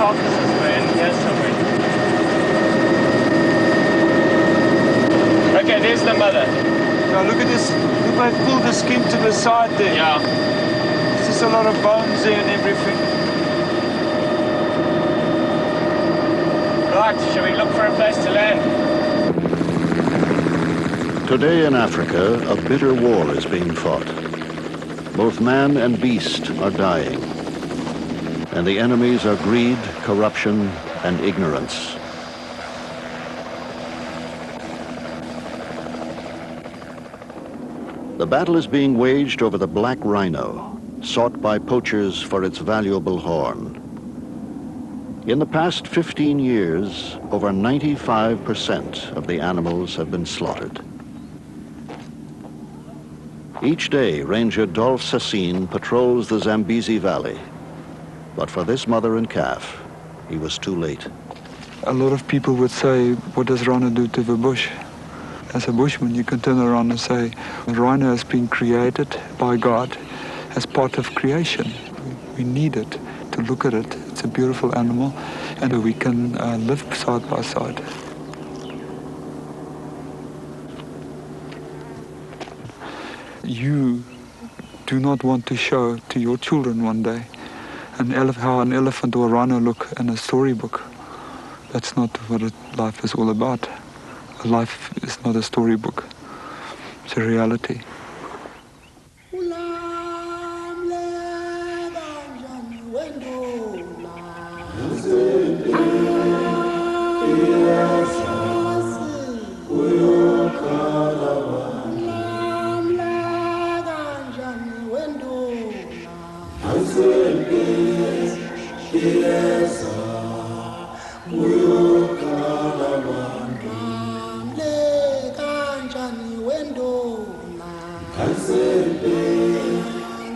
carcasses were in here somewhere. Okay, there's the mother. Now look at this. Look, they pulled the skin to the side there. Yeah. There's just a lot of bones there and everything. Right, shall we look for a place to land? Today in Africa, a bitter war is being fought. Both man and beast are dying. And the enemies are greed, corruption, and ignorance. The battle is being waged over the black rhino, sought by poachers for its valuable horn. In the past 15 years, over 95% of the animals have been slaughtered. Each day, Ranger Dolph Sassine patrols the Zambezi Valley. But for this mother and calf, he was too late. A lot of people would say, what does Rhino do to the bush? As a bushman, you can turn around and say, Rhino has been created by God as part of creation. We need it to look at it. It's a beautiful animal, and we can live side by side. You do not want to show to your children one day how an elephant or a rhino look in a storybook. That's not what life is all about. Life is not a storybook. It's a reality.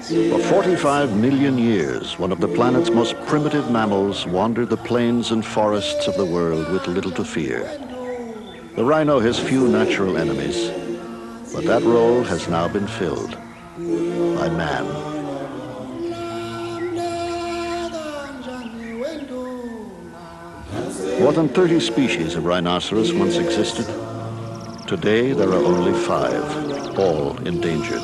For 45 million years, one of the planet's most primitive mammals wandered the plains and forests of the world with little to fear. The rhino has few natural enemies, but that role has now been filled by man. More than 30 species of rhinoceros once existed. Today, there are only 5, all endangered.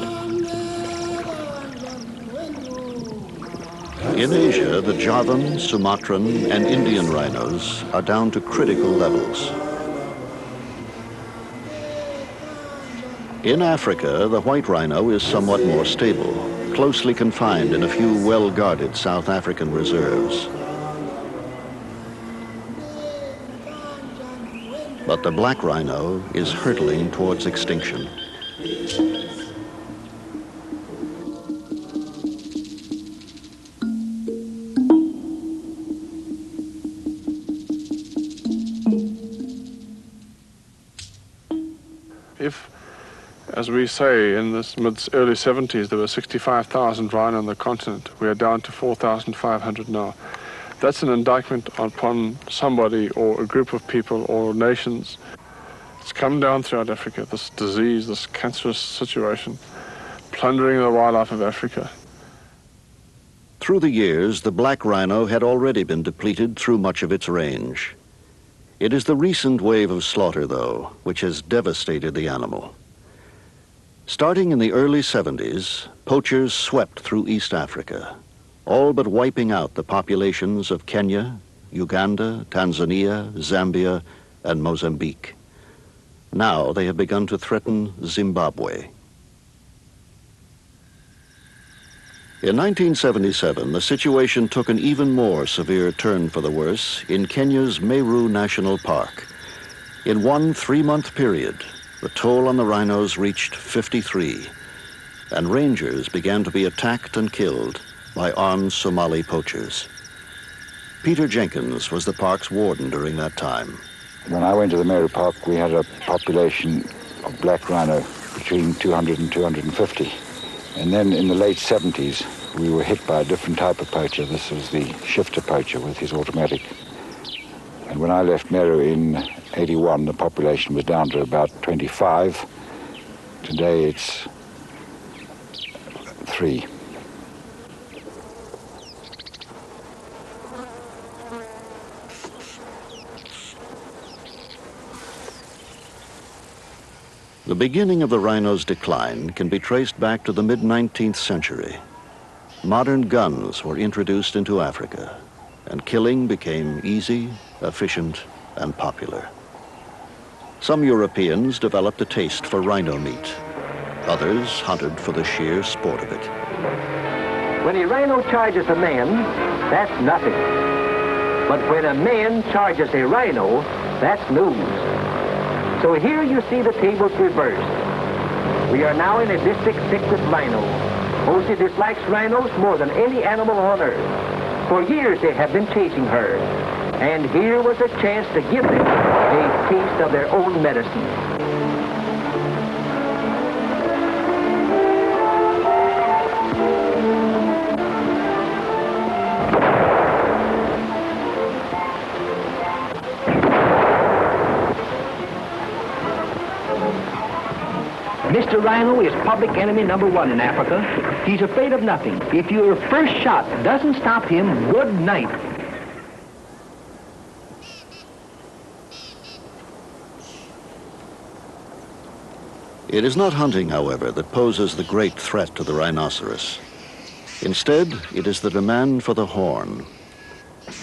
In Asia, the Javan, Sumatran, and Indian rhinos are down to critical levels. In Africa, the white rhino is somewhat more stable, closely confined in a few well-guarded South African reserves. But the black rhino is hurtling towards extinction. If, as we say, in the early 70s, there were 65,000 rhino on the continent, we are down to 4,500 now. That's an indictment upon somebody or a group of people or nations. It's come down throughout Africa, this disease, this cancerous situation, plundering the wildlife of Africa. Through the years, the black rhino had already been depleted through much of its range. It is the recent wave of slaughter, though, which has devastated the animal. Starting in the early 70s, poachers swept through East Africa, all but wiping out the populations of Kenya, Uganda, Tanzania, Zambia, and Mozambique. Now they have begun to threaten Zimbabwe. In 1977, the situation took an even more severe turn for the worse in Kenya's Meru National Park. In one 3-month period, the toll on the rhinos reached 53, and rangers began to be attacked and killed by armed Somali poachers. Peter Jenkins was the park's warden during that time. When I went to the Meru Park, we had a population of black rhino between 200 and 250. And then in the late 70s, we were hit by a different type of poacher. This was the shifter poacher with his automatic. And when I left Meru in 81, the population was down to about 25. Today it's 3. The beginning of the rhino's decline can be traced back to the mid-19th century. Modern guns were introduced into Africa, and killing became easy, efficient, and popular. Some Europeans developed a taste for rhino meat. Others hunted for the sheer sport of it. When a rhino charges a man, that's nothing. But when a man charges a rhino, that's news. So here you see the tables reversed. We are now in a district thick with rhino. Mosey dislikes rhinos more than any animal on earth. For years they have been chasing her. And here was a chance to give them a taste of their own medicine. Mr. Rhino is public enemy number one in Africa. He's afraid of nothing. If your first shot doesn't stop him, good night. It is not hunting, however, that poses the great threat to the rhinoceros. Instead, it is the demand for the horn.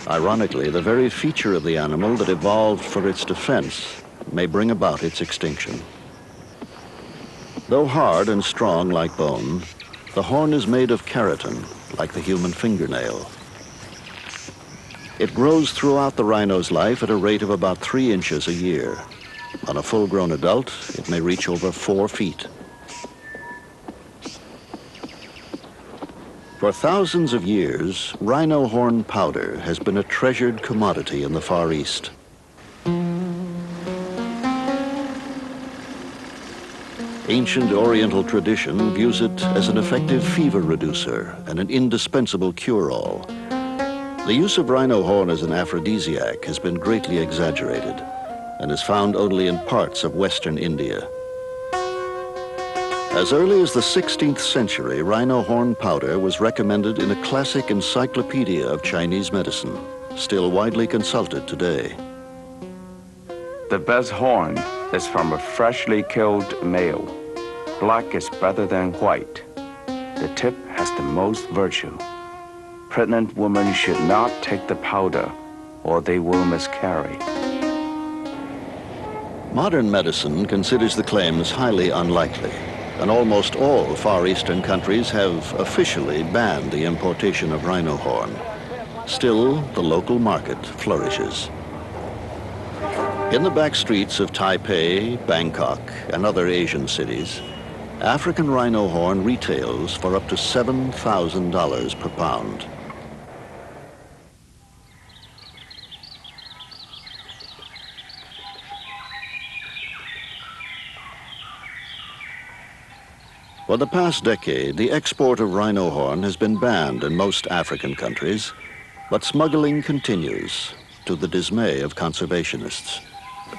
Ironically, the very feature of the animal that evolved for its defense may bring about its extinction. Though hard and strong like bone, the horn is made of keratin, like the human fingernail. It grows throughout the rhino's life at a rate of about 3 inches a year. On a full-grown adult, it may reach over 4 feet. For thousands of years, rhino horn powder has been a treasured commodity in the Far East. Ancient Oriental tradition views it as an effective fever reducer and an indispensable cure-all. The use of rhino horn as an aphrodisiac has been greatly exaggerated and is found only in parts of western India. As early as the 16th century, rhino horn powder was recommended in a classic encyclopedia of Chinese medicine, still widely consulted today. The best horn is from a freshly killed male. Black is better than white. The tip has the most virtue. Pregnant women should not take the powder or they will miscarry. Modern medicine considers the claims highly unlikely, and almost all Far Eastern countries have officially banned the importation of rhino horn. Still, the local market flourishes. In the back streets of Taipei, Bangkok, and other Asian cities, African rhino horn retails for up to $7,000 per pound. For the past decade, the export of rhino horn has been banned in most African countries, but smuggling continues, to the dismay of conservationists.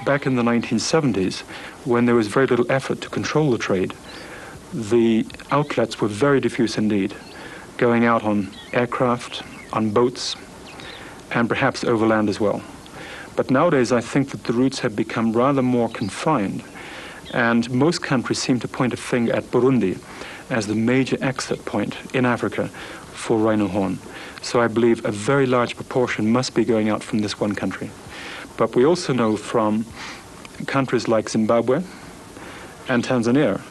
Back in the 1970s, when there was very little effort to control the trade, the outlets were very diffuse indeed, going out on aircraft, on boats, and perhaps overland as well. But nowadays, I think that the routes have become rather more confined, and most countries seem to point a finger at Burundi as the major exit point in Africa for rhino horn. So I believe a very large proportion must be going out from this one country. But we also know from countries like Zimbabwe and Tanzania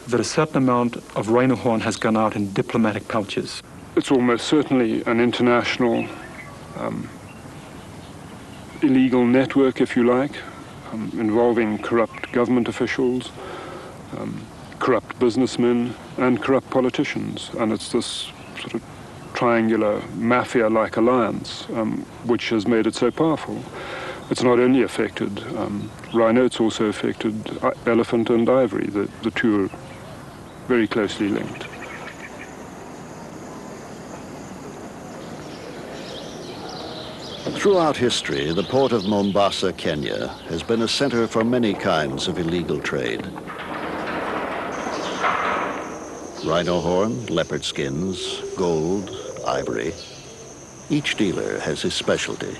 that a certain amount of rhino horn has gone out in diplomatic pouches. It's almost certainly an international illegal network, if you like, involving corrupt government officials, corrupt businessmen, and corrupt politicians. And it's this sort of triangular mafia-like alliance which has made it so powerful. It's not only affected rhino, it's also affected elephant and ivory. The two are very closely linked. Throughout history, the port of Mombasa, Kenya, has been a center for many kinds of illegal trade. Rhino horn, leopard skins, gold, ivory. Each dealer has his specialty.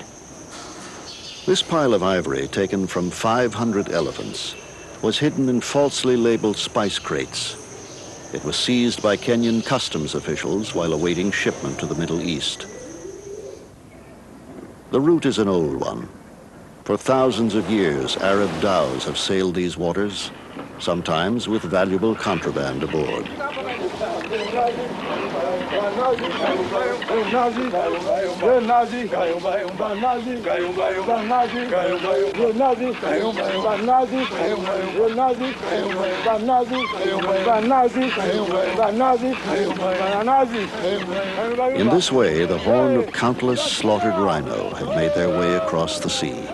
This pile of ivory, taken from 500 elephants, was hidden in falsely labeled spice crates. It was seized by Kenyan customs officials while awaiting shipment to the Middle East. The route is an old one. For thousands of years, Arab dhows have sailed these waters, sometimes with valuable contraband aboard. In this way, the horn of countless slaughtered rhino had made their way across the sea.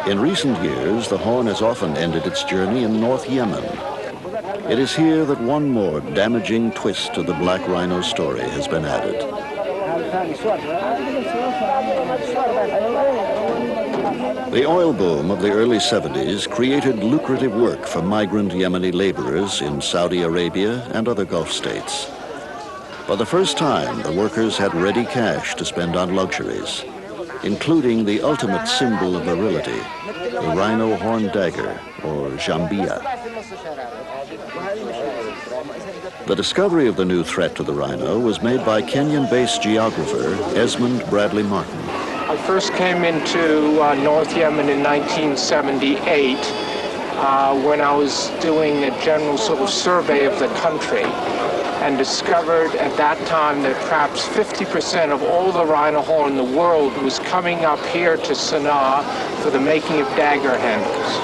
In recent years, the horn has often ended its journey in North Yemen. It is here that one more damaging twist to the black rhino story has been added. The oil boom of the early 70s created lucrative work for migrant Yemeni laborers in Saudi Arabia and other Gulf states. For the first time, the workers had ready cash to spend on luxuries, including the ultimate symbol of virility, the rhino horn dagger, or jambia. The discovery of the new threat to the rhino was made by Kenyan-based geographer Esmond Bradley Martin. I first came into North Yemen in 1978 when I was doing a general sort of survey of the country, and discovered at that time that perhaps 50% of all the rhino horn in the world was coming up here to Sana'a for the making of dagger handles.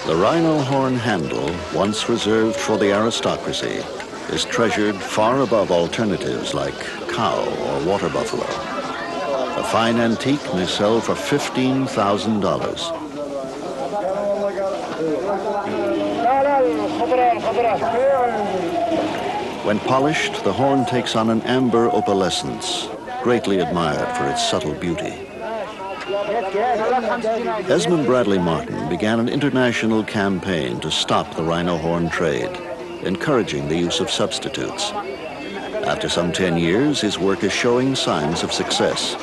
The rhino horn handle, once reserved for the aristocracy, is treasured far above alternatives like cow or water buffalo. A fine antique may sell for $15,000. When polished, the horn takes on an amber opalescence, greatly admired for its subtle beauty. Esmond Bradley Martin began an international campaign to stop the rhino horn trade, encouraging the use of substitutes. After some 10 years, his work is showing signs of success.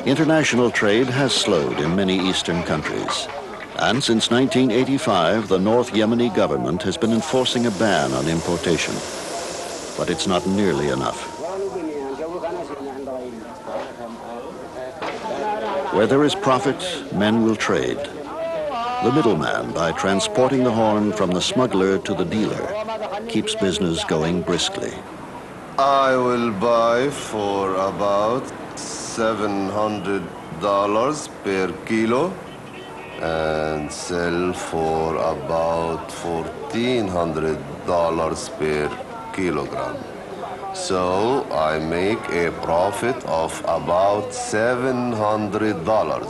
International trade has slowed in many eastern countries. And since 1985, the North Yemeni government has been enforcing a ban on importation. But it's not nearly enough. Where there is profit, men will trade. The middleman, by transporting the horn from the smuggler to the dealer, keeps business going briskly. I will buy for about $700 per kilo and sell for about $1,400 per kilogram. So I make a profit of about $700.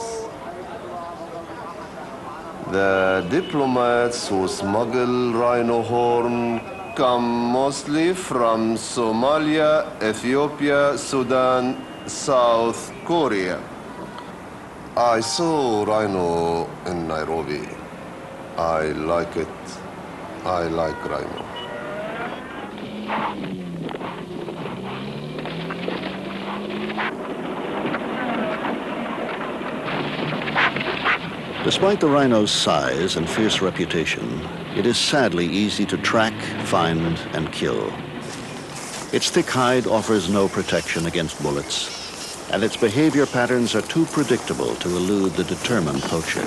The diplomats who smuggle rhino horn come mostly from Somalia, Ethiopia, Sudan, South Korea. I saw rhino in Nairobi. I like it. I like rhino. Despite the rhino's size and fierce reputation, it is sadly easy to track, find, and kill. Its thick hide offers no protection against bullets, and its behavior patterns are too predictable to elude the determined poacher.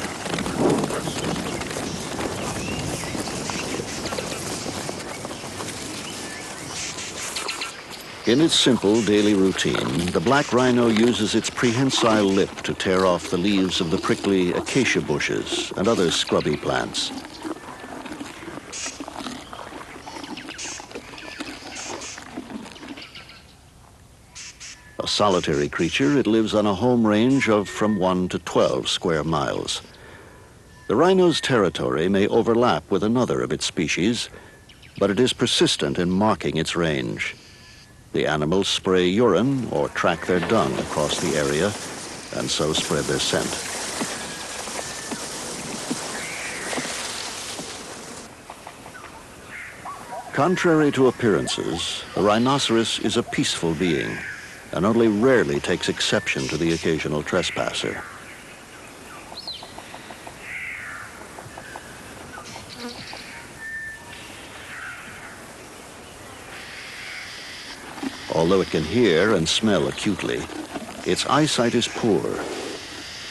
In its simple daily routine, the black rhino uses its prehensile lip to tear off the leaves of the prickly acacia bushes and other scrubby plants. A solitary creature, it lives on a home range of from 1 to 12 square miles. The rhino's territory may overlap with another of its species, but it is persistent in marking its range. The animals spray urine or track their dung across the area and so spread their scent. Contrary to appearances, a rhinoceros is a peaceful being and only rarely takes exception to the occasional trespasser. Although it can hear and smell acutely, its eyesight is poor.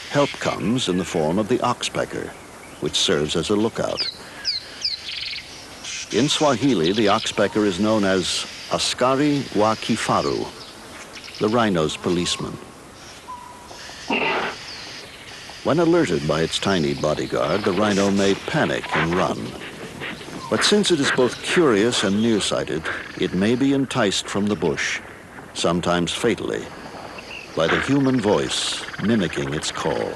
Help comes in the form of the oxpecker, which serves as a lookout. In Swahili, the oxpecker is known as askari wa kifaru, the rhino's policeman. When alerted by its tiny bodyguard, the rhino may panic and run. But since it is both curious and nearsighted, it may be enticed from the bush, sometimes fatally, by the human voice mimicking its call.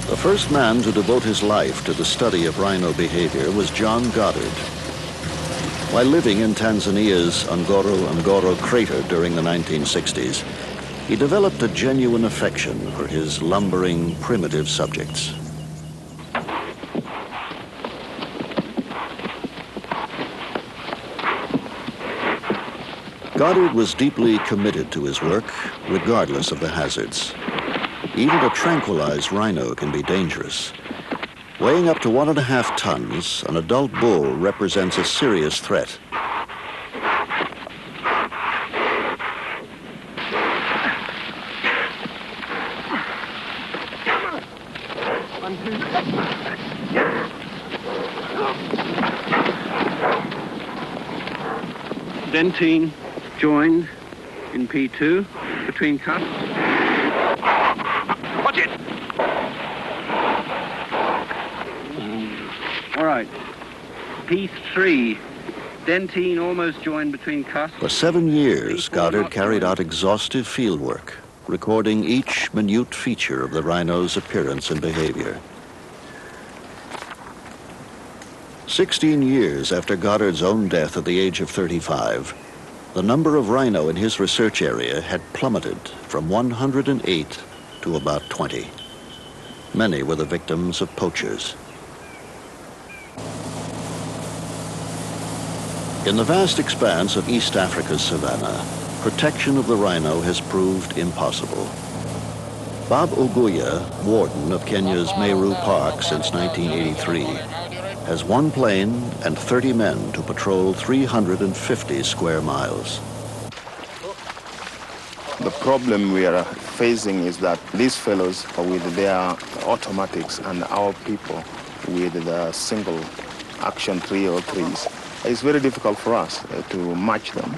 The first man to devote his life to the study of rhino behavior was John Goddard. While living in Tanzania's Ngorongoro crater during the 1960s, he developed a genuine affection for his lumbering, primitive subjects. Goddard was deeply committed to his work, regardless of the hazards. Even a tranquilized rhino can be dangerous. Weighing up to 1.5 tons, an adult bull represents a serious threat. Dentine joined in P2 between cuts. Watch it! All right. P3. Dentine almost joined between cusps. For 7 years, Goddard carried out exhaustive field work, recording each minute feature of the rhino's appearance and behavior. 16 years after Goddard's own death at the age of 35, the number of rhino in his research area had plummeted from 108 to about 20. Many were the victims of poachers. In the vast expanse of East Africa's savanna, protection of the rhino has proved impossible. Bob Oguya, warden of Kenya's Meru Park since 1983, has 1 plane and 30 men to patrol 350 square miles. The problem we are facing is that these fellows with their automatics and our people with the single action 303s, it's very difficult for us to match them.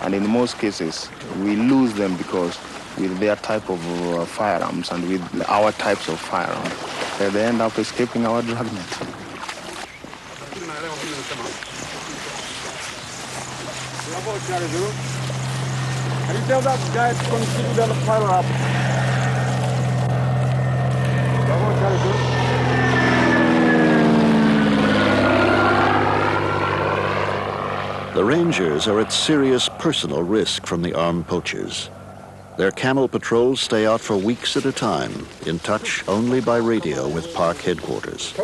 And in most cases, we lose them because with their type of firearms and with our types of firearms, they end up escaping our dragnet. Can you tell that guy to continue down the fire up? The rangers are at serious personal risk from the armed poachers. Their camel patrols stay out for weeks at a time, in touch only by radio with park headquarters.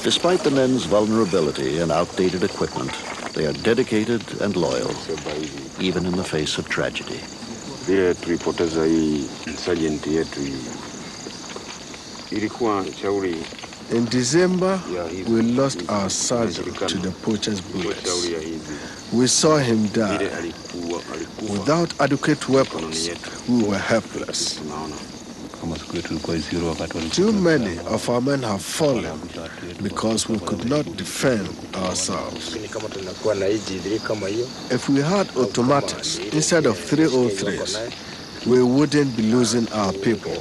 Despite the men's vulnerability and outdated equipment, they are dedicated and loyal, even in the face of tragedy. In December, we lost our sergeant to the poachers' bullets. We saw him die. Without adequate weapons, we were helpless. Too many of our men have fallen because we could not defend ourselves. If we had automatics instead of 303s, we wouldn't be losing our people.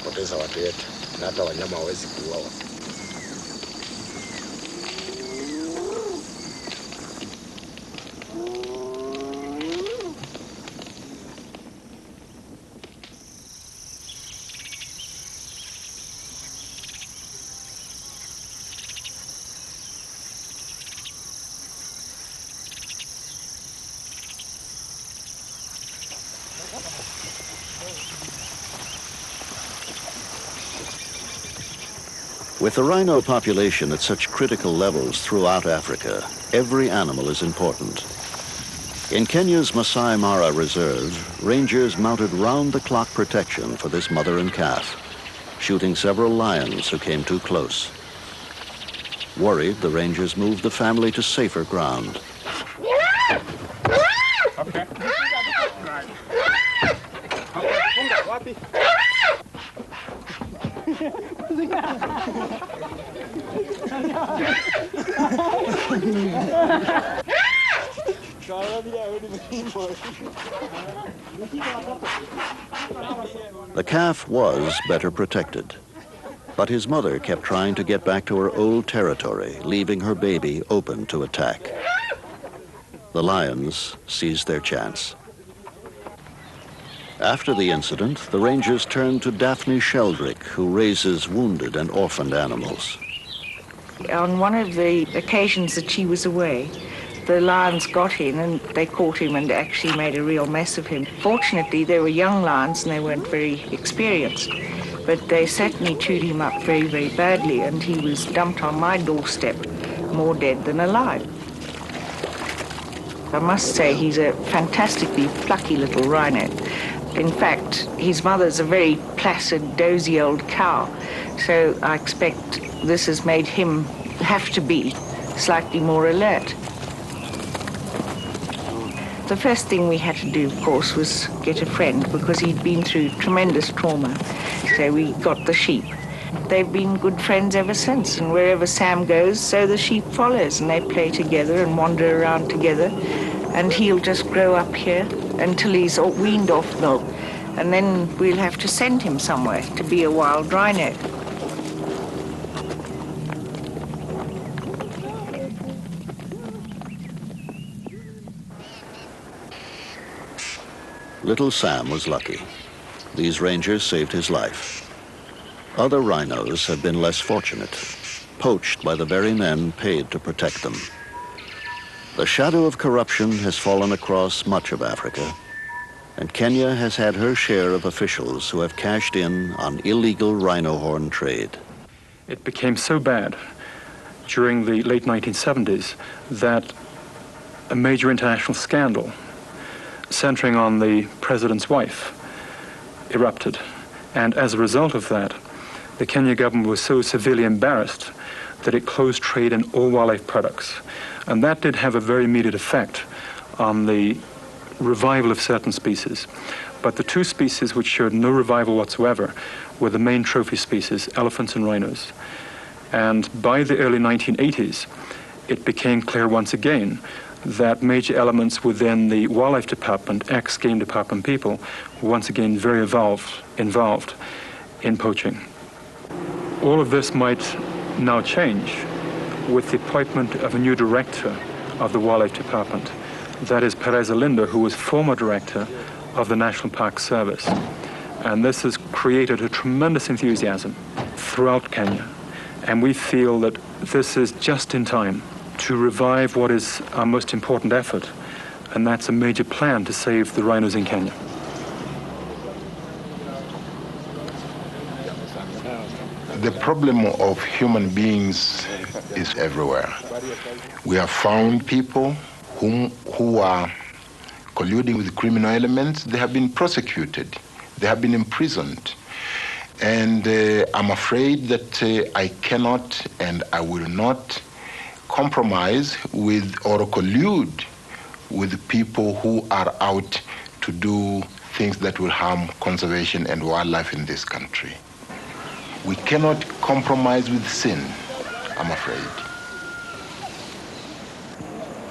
With the rhino population at such critical levels throughout Africa, every animal is important. In Kenya's Masai Mara Reserve, rangers mounted round-the-clock protection for this mother and calf, shooting several lions who came too close. Worried, the rangers moved the family to safer ground. Okay. The calf was better protected, but his mother kept trying to get back to her old territory, leaving her baby open to attack. The lions seized their chance. After the incident, the rangers turned to Daphne Sheldrick, who raises wounded and orphaned animals. On one of the occasions that she was away, the lions got in and they caught him and actually made a real mess of him. Fortunately, they were young lions and they weren't very experienced, but they certainly chewed him up very, very badly, and he was dumped on my doorstep, more dead than alive. I must say he's a fantastically plucky little rhino. In fact, his mother's a very placid, dozy old cow, so I expect this has made him have to be slightly more alert. The first thing we had to do, of course, was get a friend, because he'd been through tremendous trauma, so we got the sheep. They've been good friends ever since, and wherever Sam goes, so the sheep follows, and they play together and wander around together, and he'll just grow up here until he's weaned off milk, and then we'll have to send him somewhere to be a wild rhino. Little Sam was lucky. These rangers saved his life. Other rhinos have been less fortunate, poached by the very men paid to protect them. The shadow of corruption has fallen across much of Africa, and Kenya has had her share of officials who have cashed in on illegal rhino horn trade. It became so bad during the late 1970s that a major international scandal centering on the president's wife erupted. And as a result of that, the Kenya government was so severely embarrassed that it closed trade in all wildlife products. And that did have a very immediate effect on the revival of certain species. But the two species which showed no revival whatsoever were the main trophy species, elephants and rhinos. And by the early 1980s, it became clear once again that major elements within the Wildlife Department, ex-Game Department people, were once again very involved in poaching. All of this might now change with the appointment of a new director of the Wildlife Department. That is Perez Alinda, who was former director of the National Park Service. And this has created a tremendous enthusiasm throughout Kenya. And we feel that this is just in time to revive what is our most important effort, and that's a major plan to save the rhinos in Kenya. The problem of human beings is everywhere. We have found people who are colluding with criminal elements. They have been prosecuted. They have been imprisoned. And I'm afraid that I cannot and I will not compromise with or collude with people who are out to do things that will harm conservation and wildlife in this country. We cannot compromise with sin, I'm afraid.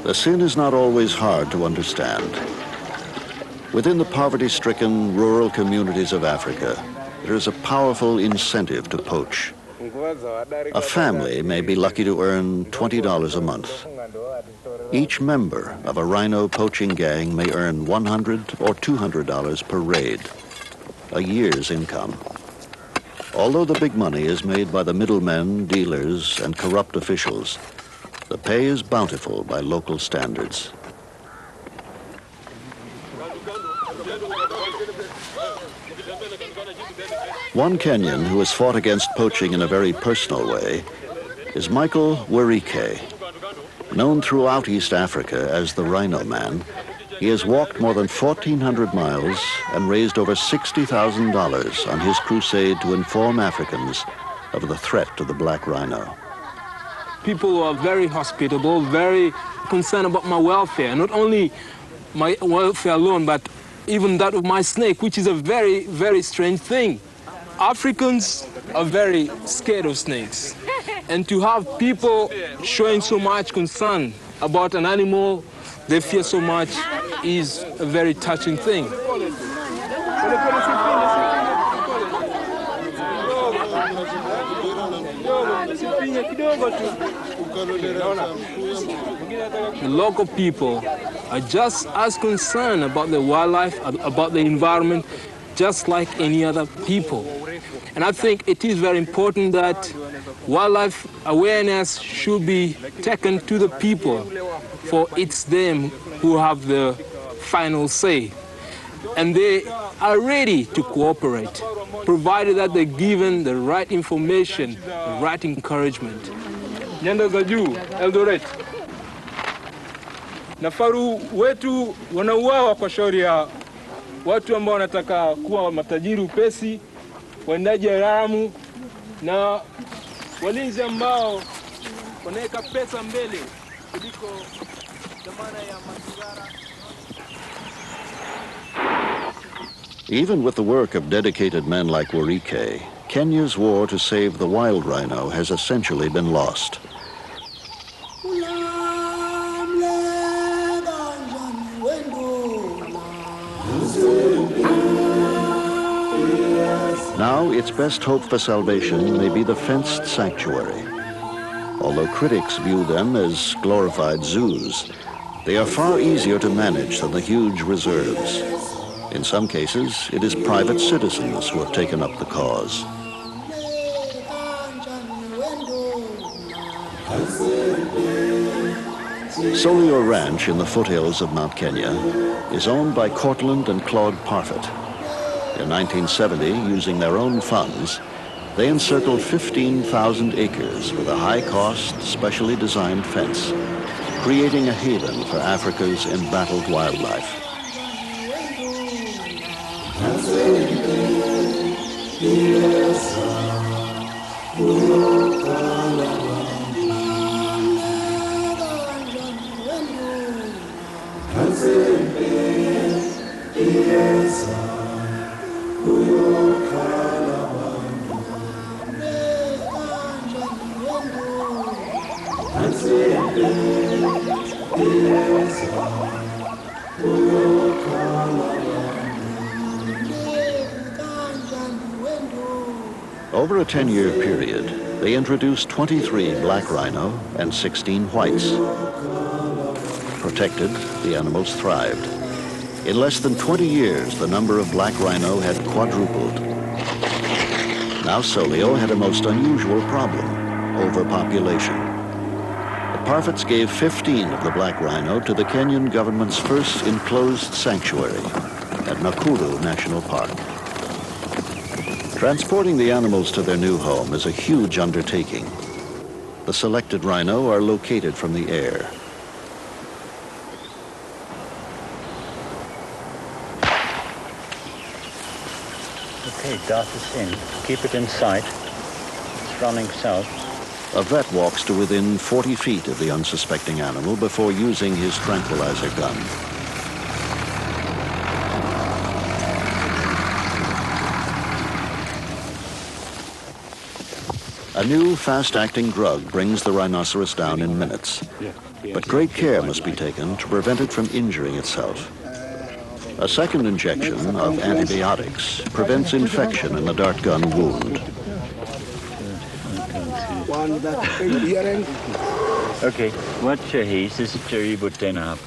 The sin is not always hard to understand. Within the poverty-stricken rural communities of Africa, there is a powerful incentive to poach. A family may be lucky to earn $20 a month. Each member of a rhino poaching gang may earn $100 or $200 per raid, a year's income. Although the big money is made by the middlemen, dealers, and corrupt officials, the pay is bountiful by local standards. One Kenyan who has fought against poaching in a very personal way is Michael Werike. Known throughout East Africa as the Rhino Man, he has walked more than 1,400 miles and raised over $60,000 on his crusade to inform Africans of the threat to the black rhino. People are very hospitable, very concerned about my welfare. Not only my welfare alone, but even that of my snake, which is a very, very strange thing. Africans are very scared of snakes. And to have people showing so much concern about an animal they fear so much is a very touching thing. The local people are just as concerned about the wildlife, about the environment, just like any other people. And I think it is very important that wildlife awareness should be taken to the people, for it's them who have the final say. And they are ready to cooperate, provided that they're given the right information, the right encouragement. Nyanda za juu, Eldoret. Nafaru wetu wanauawa kwa shauri ya watu ambao wanataka kuwa matajiri upesi, waendaji haramu na walinzi ambao wanaweka pesa mbele kuliko dhamana ya mazingira. Even with the work of dedicated men like Werike, Kenya's war to save the wild rhino has essentially been lost. Now, its best hope for salvation may be the fenced sanctuary. Although critics view them as glorified zoos, they are far easier to manage than the huge reserves. In some cases, it is private citizens who have taken up the cause. Solio Ranch in the foothills of Mount Kenya is owned by Cortland and Claude Parfit. In 1970, using their own funds, they encircled 15,000 acres with a high-cost, specially designed fence, creating a haven for Africa's embattled wildlife. Over a 10-year period, they introduced 23 black rhino and 16 whites. Protected, the animals thrived. In less than 20 years, the number of black rhino had quadrupled. Now Solio had a most unusual problem: overpopulation. The Parfits gave 15 of the black rhino to the Kenyan government's first enclosed sanctuary at Nakuru National Park. Transporting the animals to their new home is a huge undertaking. The selected rhino are located from the air. Okay, dart is in. Keep it in sight. It's running south. A vet walks to within 40 feet of the unsuspecting animal before using his tranquilizer gun. A new fast-acting drug brings the rhinoceros down in minutes, but great care must be taken to prevent it from injuring itself. A second injection of antibiotics prevents infection in the dart gun wound. Okay, watch your haze. This is Jerry Butena.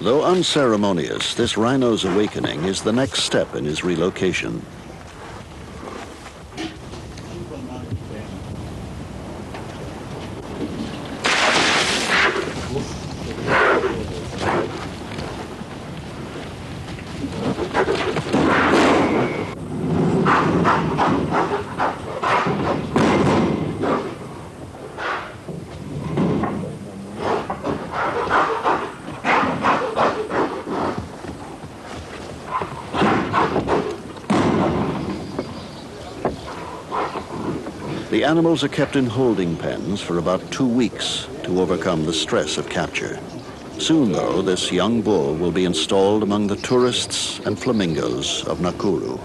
Though unceremonious, this rhino's awakening is the next step in his relocation. The animals are kept in holding pens for about 2 weeks to overcome the stress of capture. Soon, though, this young bull will be installed among the tourists and flamingos of Nakuru.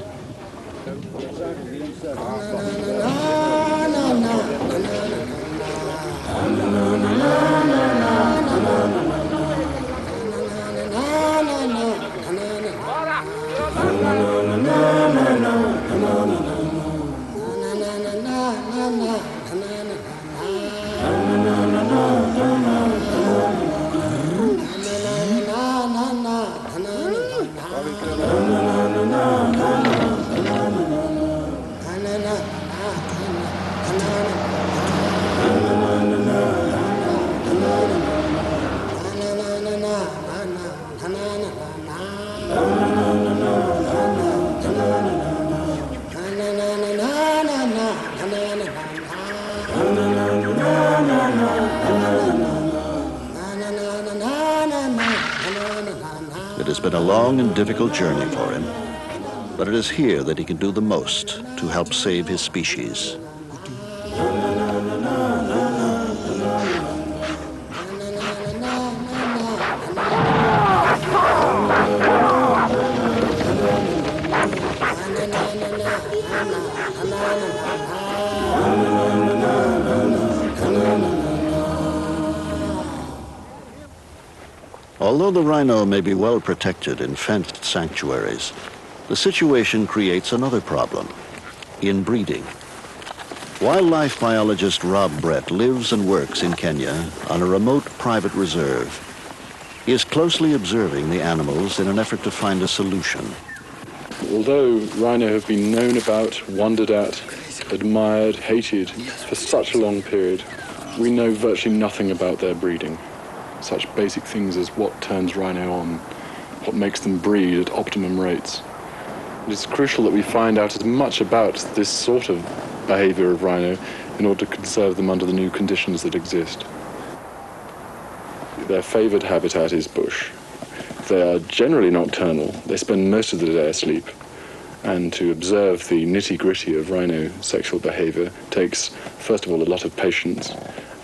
It has been a long and difficult journey for him, but it is here that he can do the most to help save his species. Although the rhino may be well protected in fenced sanctuaries, the situation creates another problem: inbreeding. Wildlife biologist Rob Brett lives and works in Kenya on a remote private reserve. He is closely observing the animals in an effort to find a solution. Although rhino have been known about, wondered at, admired, hated for such a long period, we know virtually nothing about their breeding. Such basic things as what turns rhino on, what makes them breed at optimum rates. It's crucial that we find out as much about this sort of behavior of rhino in order to conserve them under the new conditions that exist. Their favored habitat is bush. They are generally nocturnal. They spend most of the day asleep. And to observe the nitty-gritty of rhino sexual behavior takes, first of all, a lot of patience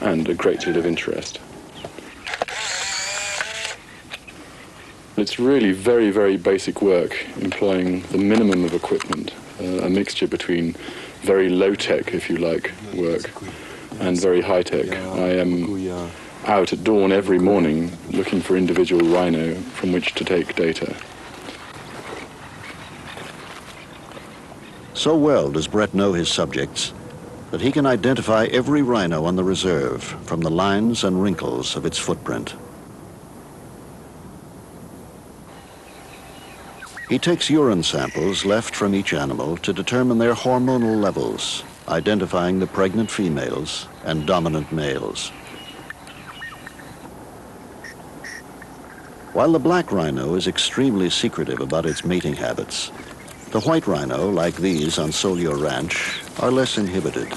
and a great deal of interest. It's really very, very basic work, employing the minimum of equipment, a mixture between very low-tech, if you like, work, and very high-tech. I am out at dawn every morning looking for individual rhino from which to take data. So well does Brett know his subjects that he can identify every rhino on the reserve from the lines and wrinkles of its footprint. He takes urine samples left from each animal to determine their hormonal levels, identifying the pregnant females and dominant males. While the black rhino is extremely secretive about its mating habits, the white rhino, like these on Solio Ranch, are less inhibited.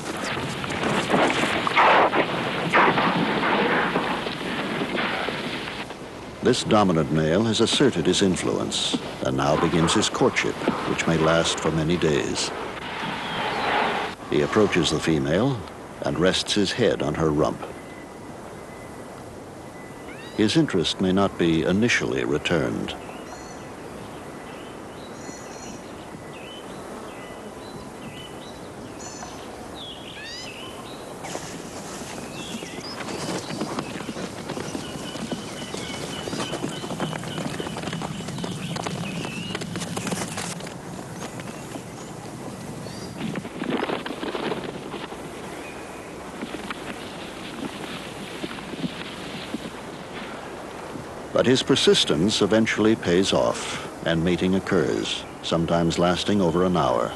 This dominant male has asserted his influence and now begins his courtship, which may last for many days. He approaches the female and rests his head on her rump. His interest may not be initially returned. But his persistence eventually pays off, and mating occurs, sometimes lasting over an hour.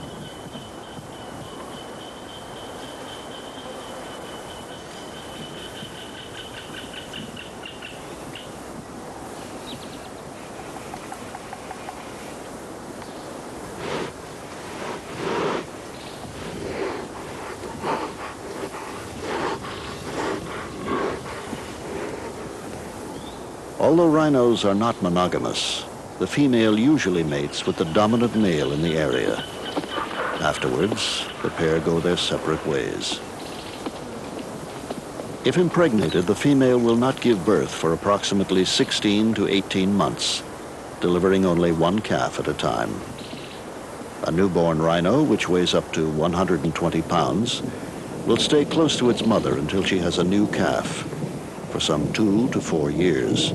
Although rhinos are not monogamous, the female usually mates with the dominant male in the area. Afterwards, the pair go their separate ways. If impregnated, the female will not give birth for approximately 16 to 18 months, delivering only one calf at a time. A newborn rhino, which weighs up to 120 pounds, will stay close to its mother until she has a new calf, for some 2 to 4 years.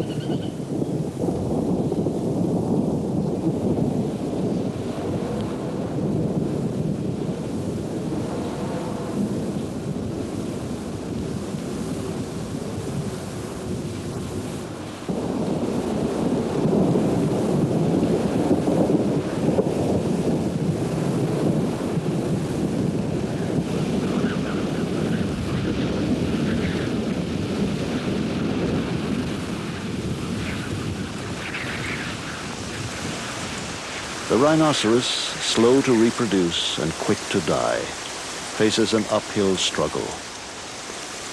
The rhinoceros, slow to reproduce and quick to die, faces an uphill struggle.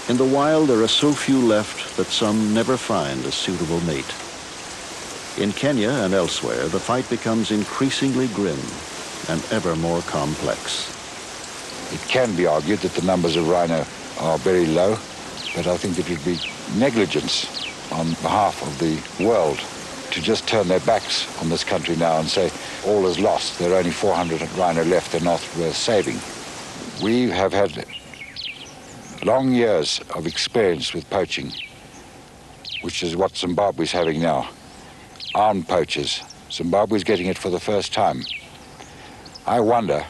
In the wild, there are so few left that some never find a suitable mate. In Kenya and elsewhere, the fight becomes increasingly grim and ever more complex. It can be argued that the numbers of rhino are very low, but I think it would be negligence on behalf of the world to just turn their backs on this country now and say all is lost. There are only 400 rhino left, they're not worth saving. We have had long years of experience with poaching, which is what Zimbabwe's having now. Armed poachers. Zimbabwe's getting it for the first time. I wonder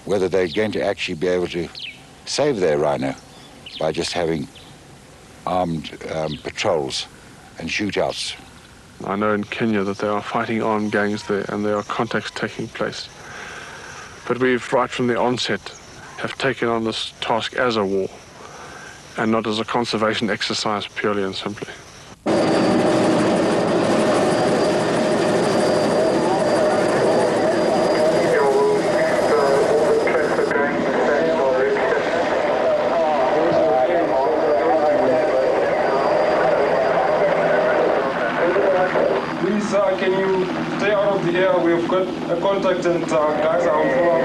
whether they're going to actually be able to save their rhino by just having armed patrols and shootouts. I know in Kenya that they are fighting armed gangs there and there are contacts taking place. But we've, right from the onset, have taken on this task as a war and not as a conservation exercise purely and simply. Can you stay out of the air? We've got a contact and guys are on floor.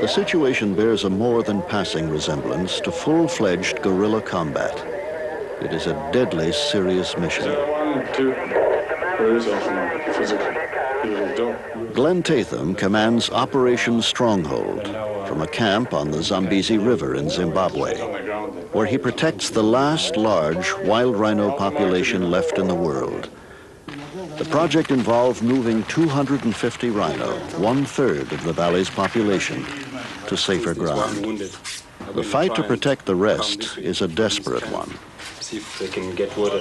The situation bears a more than passing resemblance to full-fledged guerrilla combat. It is a deadly, serious mission. Glenn Tatham commands Operation Stronghold from a camp on the Zambezi River in Zimbabwe, where he protects the last large wild rhino population left in the world. The project involved moving 250 rhino, 1/3 of the valley's population, to safer ground. The fight to protect the rest is a desperate one. See if they can get water.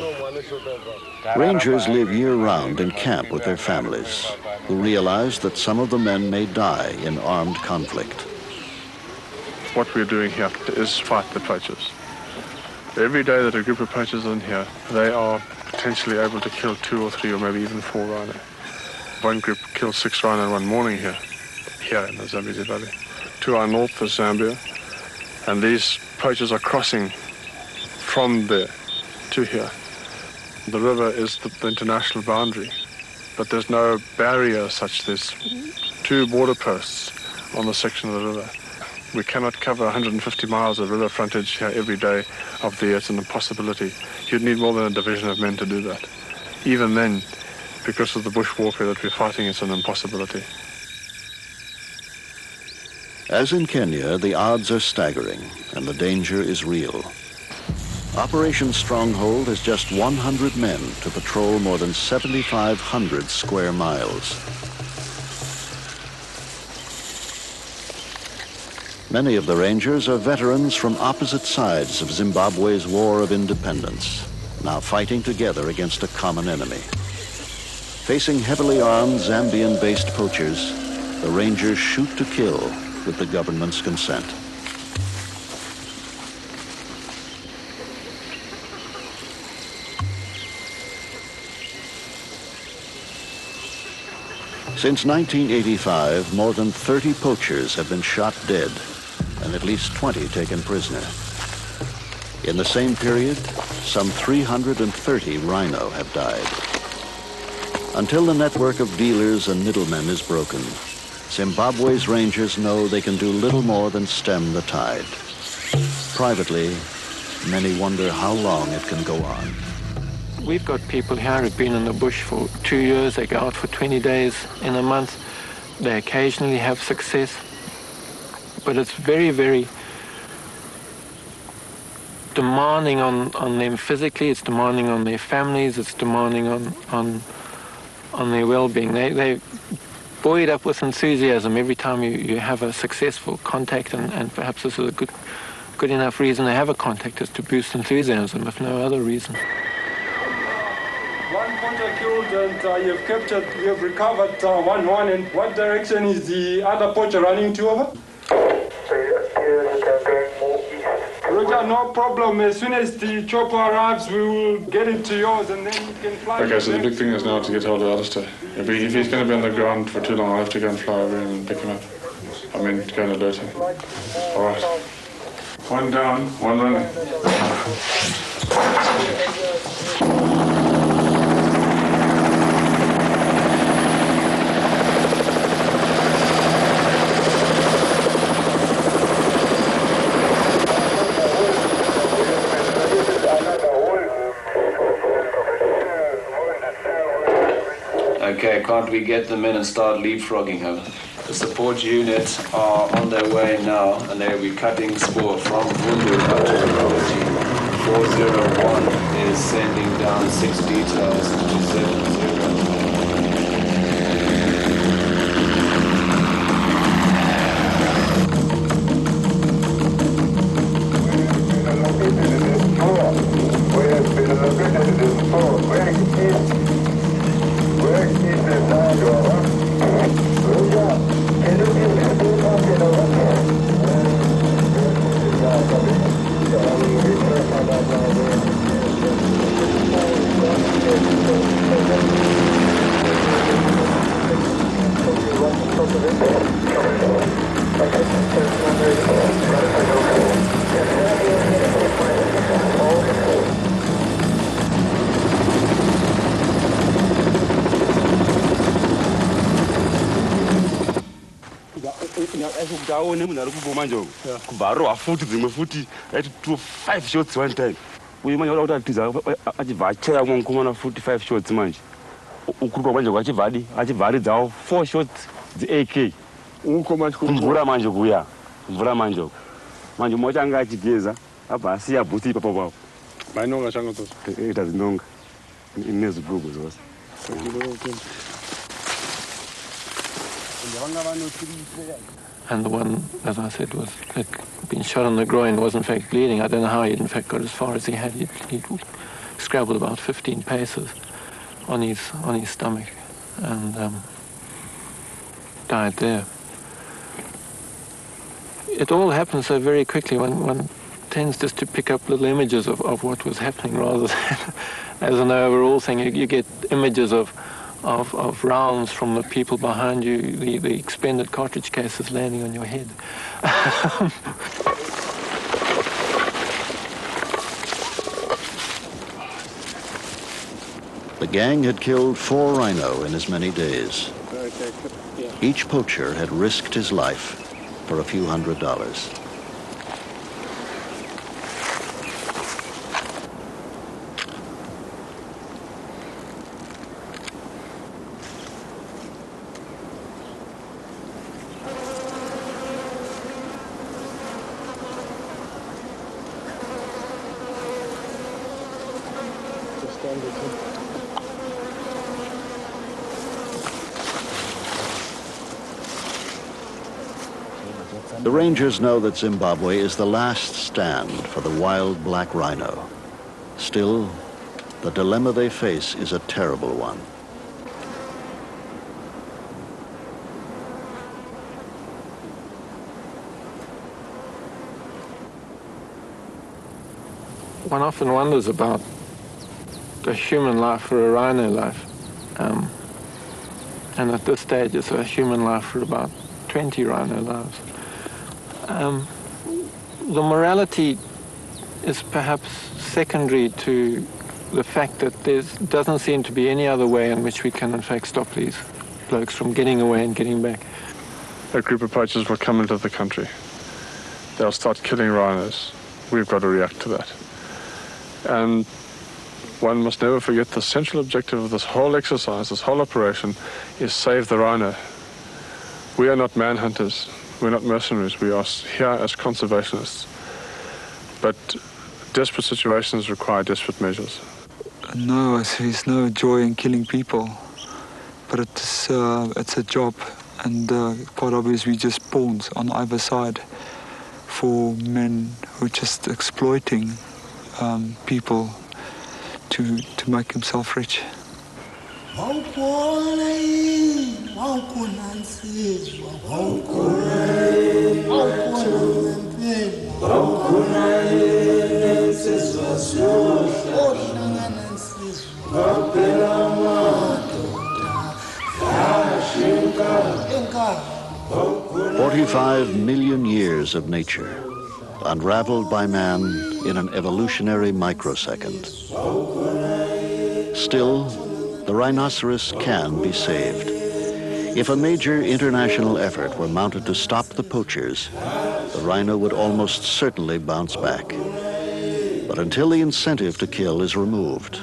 Rangers live year-round in camp with their families, who realize that some of the men may die in armed conflict. What we're doing here is fight the poachers. Every day that a group of poachers are in here, they are potentially able to kill 2 or 3 or maybe even 4 rhino. One group killed 6 rhino one morning here in the Zambezi Valley. To our north is Zambia, and these poachers are crossing from there to here. The river is the international boundary, but there's no barrier as such. There's 2 border posts on the section of the river. We cannot cover 150 miles of river frontage here every day of the year. It's an impossibility. You'd need more than a division of men to do that. Even then, because of the bush warfare that we're fighting, it's an impossibility. As in Kenya, the odds are staggering and the danger is real. Operation Stronghold has just 100 men to patrol more than 7,500 square miles. Many of the Rangers are veterans from opposite sides of Zimbabwe's war of independence, now fighting together against a common enemy. Facing heavily armed Zambian-based poachers, the Rangers shoot to kill with the government's consent. Since 1985, more than 30 poachers have been shot dead and at least 20 taken prisoner. In the same period, some 330 rhino have died. Until the network of dealers and middlemen is broken, Zimbabwe's rangers know they can do little more than stem the tide. Privately, many wonder how long it can go on. We've got people here who've been in the bush for 2 years. They go out for 20 days in a month. They occasionally have success. But it's very, very demanding on them physically. It's demanding on their families. It's demanding on their well-being. They buoyed up with enthusiasm every time you have a successful contact, and perhaps this is a good enough reason to have a contact, is to boost enthusiasm, if no other reason. One poacher killed and you've captured, you've recovered one, and what direction is the other poacher running to over? Roger, no problem. As soon as the chopper arrives, we will get it to yours and then you can fly. Okay, so the big thing is now to get hold of Alistair. If he's going to be on the ground for too long, I'll have to go and fly over and pick him up. I mean, go and alert him. All right. One down, one running. Okay, can't we get them in and start leapfrogging him? The support units are on their way now, and they'll be cutting spoor from Wundu up to Rology. 401 is sending down 6 details to 70. kubarwa futi dzimwe futi aiti 5 shots one time uyu manje wada kuti achibva achaya mwe mukomana futi 5 shots manje ukuruka manje achibva aridzawo 4 shots dzi-AK kumvura manje kuya kumvura manje mmoja anga achigeza abva asiya bhuti ipapo papo mainonga shango dzose ita zinonga inezibhugu dzose And the one, as I said, was had been shot on the groin, was in fact bleeding. I don't know how he in fact got as far as he had. He scrabbled about 15 paces on his stomach and died there. It all happened so very quickly. One tends just to pick up little images of what was happening rather than as an overall thing. You get images of rounds from the people behind you, the expended cartridge cases landing on your head. The gang had killed 4 rhino in as many days. Each poacher had risked his life for a few $100s. The rangers know that Zimbabwe is the last stand for the wild black rhino. Still, the dilemma they face is a terrible one. One often wonders about the human life for a rhino life. And at this stage, it's a human life for about 20 rhino lives. The morality is perhaps secondary to the fact that there doesn't seem to be any other way in which we can in fact stop these blokes from getting away and getting back. A group of poachers will come into the country. They'll start killing rhinos. We've got to react to that. And one must never forget the central objective of this whole exercise, this whole operation, is save the rhino. We are not manhunters. We're not mercenaries. We are here as conservationists. But desperate situations require desperate measures. No, there's no joy in killing people, but it's a job, and quite obviously we just pawns on either side for men who are just exploiting people to make himself rich. "45 million years of nature, unraveled by man in an evolutionary microsecond. Still, the rhinoceros can be saved. If a major international effort were mounted to stop the poachers, the rhino would almost certainly bounce back. But until the incentive to kill is removed,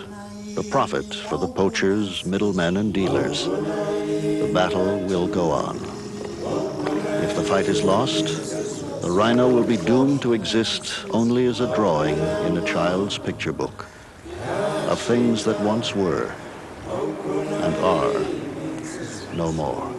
the profit for the poachers, middlemen, and dealers. The battle will go on. If the fight is lost, the rhino will be doomed to exist only as a drawing in a child's picture book of things that once were and are no more.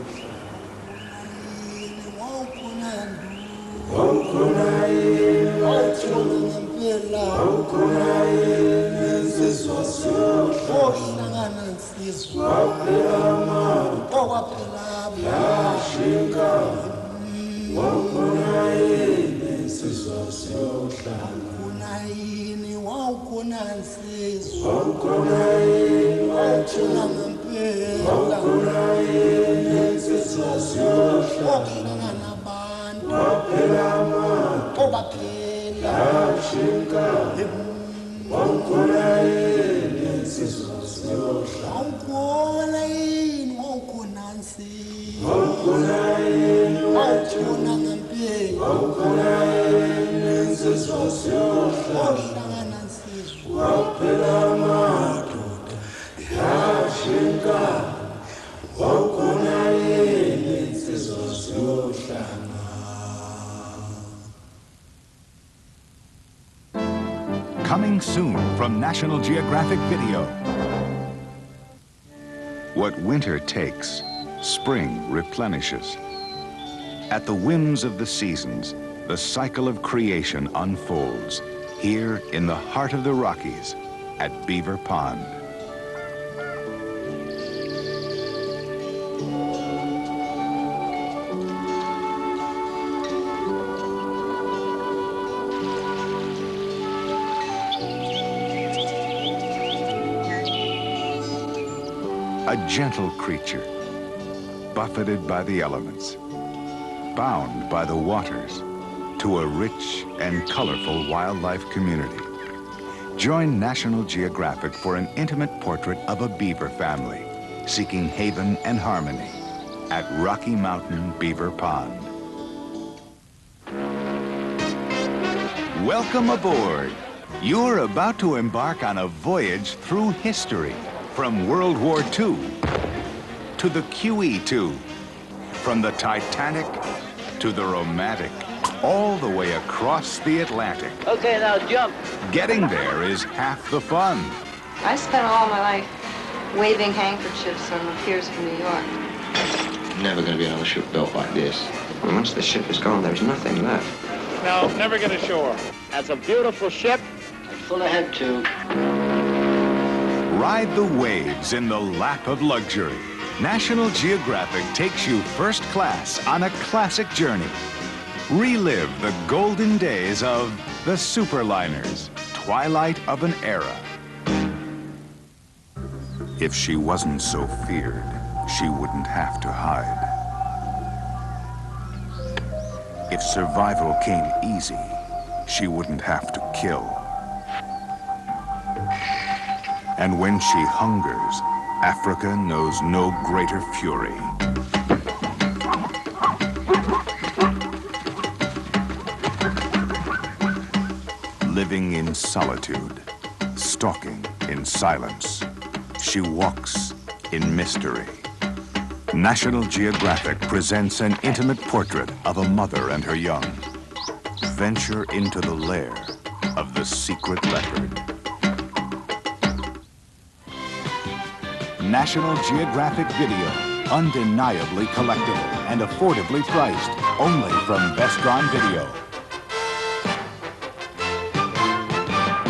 Coming soon from National Geographic Video. What winter takes, spring replenishes. At the whims of the seasons, the cycle of creation unfolds here in the heart of the Rockies at Beaver Pond. A gentle creature, buffeted by the elements, bound by the waters to a rich and colorful wildlife community. Join National Geographic for an intimate portrait of a beaver family seeking haven and harmony at Rocky Mountain Beaver Pond. Welcome aboard. You're about to embark on a voyage through history. From World War II to the QE2, from the Titanic to the romantic, all the way across the Atlantic. Okay, now jump. Getting there is half the fun. I spent all my life waving handkerchiefs on the piers of New York. Never going to be another ship built like this. And once the ship is gone, there's nothing left. No, never get ashore. That's a beautiful ship. Full ahead, too. Ride the waves in the lap of luxury. National Geographic takes you first class on a classic journey. Relive the golden days of the superliners, twilight of an era. If she wasn't so feared, she wouldn't have to hide. If survival came easy, she wouldn't have to kill. And when she hungers, Africa knows no greater fury. Living in solitude, stalking in silence, she walks in mystery. National Geographic presents an intimate portrait of a mother and her young. Venture into the lair of the secret leopard. National Geographic Video, undeniably collectible and affordably priced, only from Vestron Video.